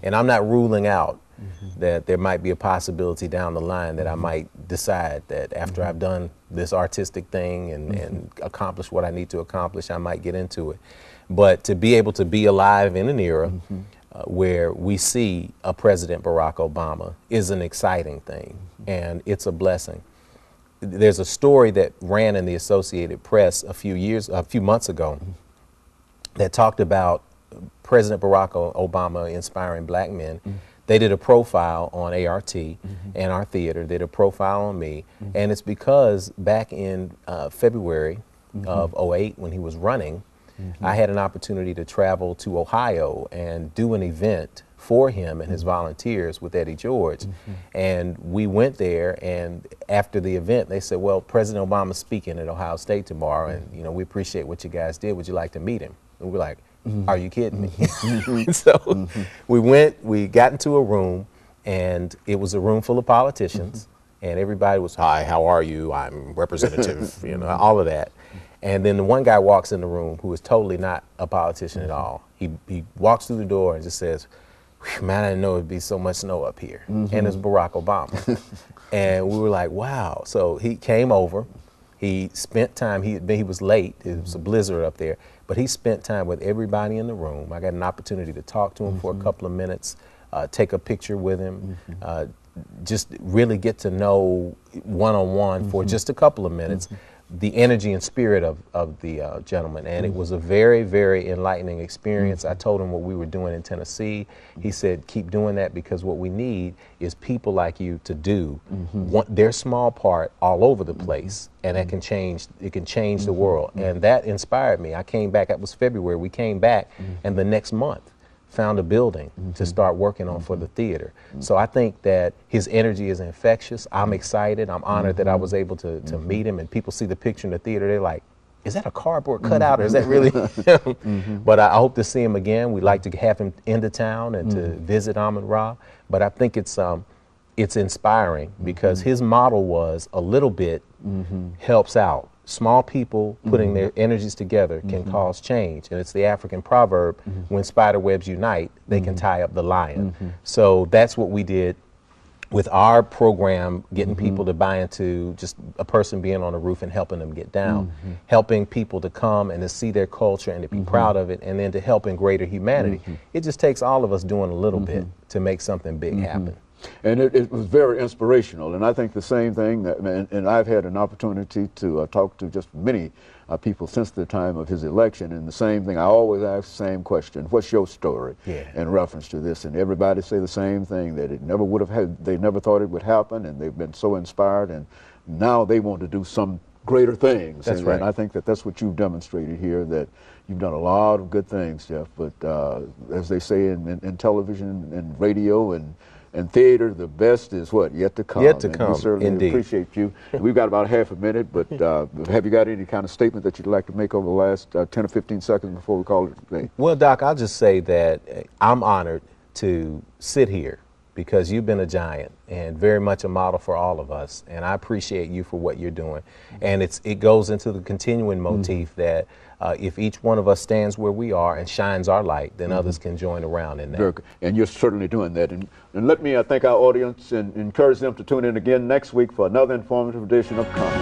And I'm not ruling out that there might be a possibility down the line that I might decide that after I've done this artistic thing and accomplished what I need to accomplish, I might get into it. But to be able to be alive in an era where we see a President Barack Obama is an exciting thing, and it's a blessing. There's a story that ran in the Associated Press a few months ago that talked about President Barack Obama inspiring black men. They did a profile on ART and our theater, did a profile on me, and it's because back in February of '08 when he was running, I had an opportunity to travel to Ohio and do an event for him and his volunteers with Eddie George. And we went there, and after the event they said, well, President Obama's speaking at Ohio State tomorrow, and you know, we appreciate what you guys did. Would you like to meet him? And we're like, are you kidding me? So we went, we got into a room, and it was a room full of politicians, and everybody was, hi, how are you? I'm representative, you know, all of that. And then the one guy walks in the room who is totally not a politician at all. He walks through the door and just says, man, I didn't know it'd be so much snow up here. And it's Barack Obama. And we were like, wow. So he came over. He spent time, he was late, it was a blizzard up there, but he spent time with everybody in the room. I got an opportunity to talk to him for a couple of minutes, take a picture with him, just really get to know one-on-one for just a couple of minutes the energy and spirit of the gentleman. And it was a very, very enlightening experience. I told him what we were doing in Tennessee. He said, keep doing that, because what we need is people like you to do their small part all over the place, and it can change the world. And that inspired me. I came back, that was February, we came back, and the next month found a building to start working on for the theater. So I think that his energy is infectious. I'm excited. I'm honored that I was able to meet him, and people see the picture in the theater, they're like, is that a cardboard cutout, or is that really him? But I hope to see him again. We'd like to have him into town and to visit Amon-Ra. But I think it's inspiring, because his model was a little bit helps out. Small people putting their energies together can cause change. And it's the African proverb, when spider webs unite, they can tie up the lion. So that's what we did with our program, getting people to buy into just a person being on the roof and helping them get down, helping people to come and to see their culture and to be proud of it, and then to help in greater humanity. It just takes all of us doing a little bit to make something big happen. And it was very inspirational, and I think the same thing, and I've had an opportunity to talk to just many people since the time of his election, and the same thing, I always ask the same question, what's your story in reference to this? And everybody say the same thing, that it never would have had, they never thought it would happen, and they've been so inspired, and now they want to do some greater things. That's right. And I think that that's what you've demonstrated here, that you've done a lot of good things, Jeff, but as they say in television and radio and theater, the best is what? Yet to come. Yet to come, we certainly indeed. appreciate you. We've got about half a minute, but have you got any kind of statement that you'd like to make over the last 10 or 15 seconds before we call it a day? Well, Doc, I'll just say that I'm honored to sit here, because you've been a giant and very much a model for all of us. And I appreciate you for what you're doing. And it goes into the continuing motif that if each one of us stands where we are and shines our light, then others can join around in that. And you're certainly doing that. And let me thank our audience and encourage them to tune in again next week for another informative edition of Comment.